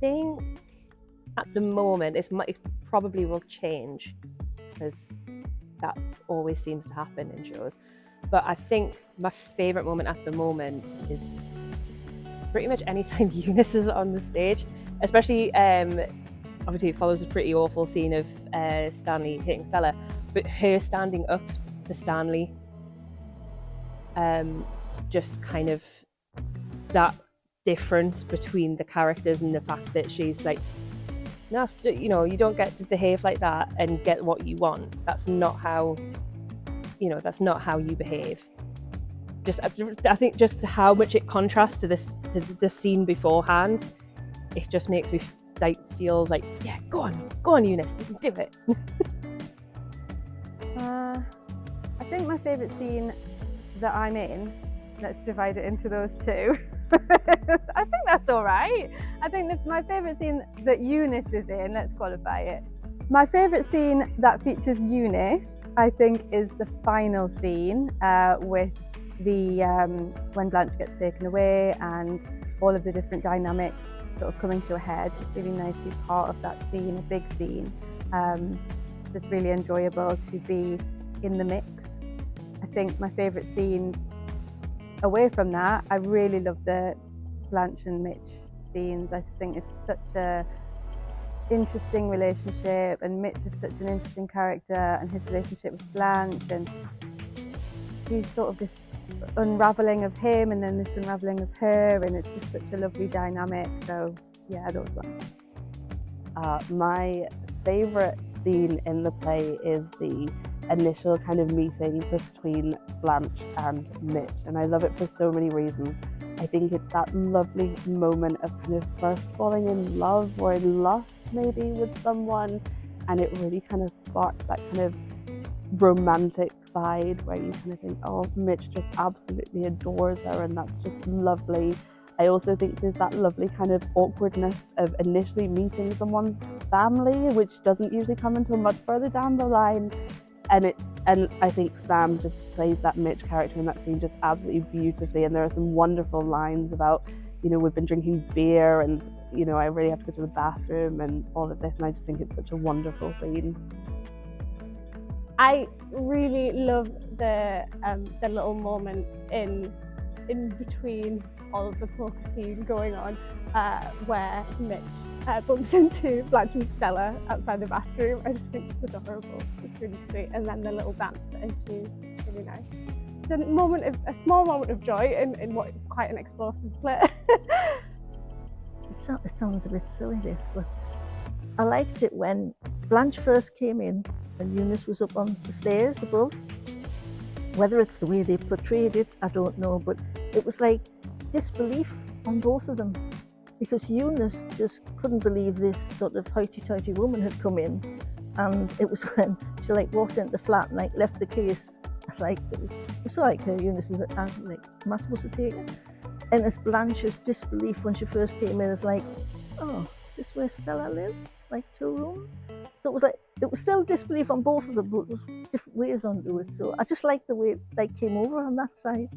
think at the moment it probably will change, because that always seems to happen in shows. But I think my favourite moment at the moment is pretty much anytime Eunice is on the stage, especially obviously it follows a pretty awful scene of Stanley hitting Stella, but her standing up to Stanley, just kind of that difference between the characters and the fact that she's like, no, you know, you don't get to behave like that and get what you want. That's not how, you know, that's not how you behave. I think just how much it contrasts to the scene beforehand, it just makes me like feel like, yeah, go on, Eunice, you can do it. I think my favourite scene that I'm in, let's divide it into those two. I think that's all right. I think my favourite scene that Eunice is in, let's qualify it. My favourite scene that features Eunice, I think, is the final scene with the when Blanche gets taken away and all of the different dynamics sort of coming to a head. It's really nice to be part of that scene, a big scene. It's just really enjoyable to be in the mix. I think my favourite scene away from that, I really love the Blanche and Mitch scenes. I just think it's such a interesting relationship, and Mitch is such an interesting character, and his relationship with Blanche, and he's sort of this unravelling of him and then this unravelling of her, and it's just such a lovely dynamic. So yeah, those ones. My favourite scene in the play is the initial kind of meeting between Blanche and Mitch, and I love it for so many reasons. I think it's that lovely moment of kind of first falling in love or in lust maybe with someone, and it really kind of sparks that kind of romantic side where you kind of think, oh, Mitch just absolutely adores her, and that's just lovely. I also think there's that lovely kind of awkwardness of initially meeting someone's family, which doesn't usually come until much further down the line. And I think Sam just plays that Mitch character in that scene just absolutely beautifully. And there are some wonderful lines about, you know, we've been drinking beer and, you know, I really have to go to the bathroom and all of this. And I just think it's such a wonderful scene. I really love the little moment in between all of the poker scene going on, where Mitch bumps into Blanche and Stella outside the bathroom. I just think it's adorable. It's really sweet, and then the little dance that ensues is really nice. It's a small moment of joy in what is quite an explosive play. It sounds a bit silly, this, but I liked it when Blanche first came in and Eunice was up on the stairs above. Whether it's the way they portrayed it, I don't know, but it was like disbelief on both of them, because Eunice just couldn't believe this sort of hoity-toity woman had come in, and it was when she like walked into the flat and like left the case, like it was like her, Eunice is like, am I supposed to take it? And it's Blanche's disbelief when she first came in, is like, oh, this is where Stella lives, like 2 rooms. So it was still disbelief on both of them, but it was different ways onto it. So I just liked the way it like came over on that side.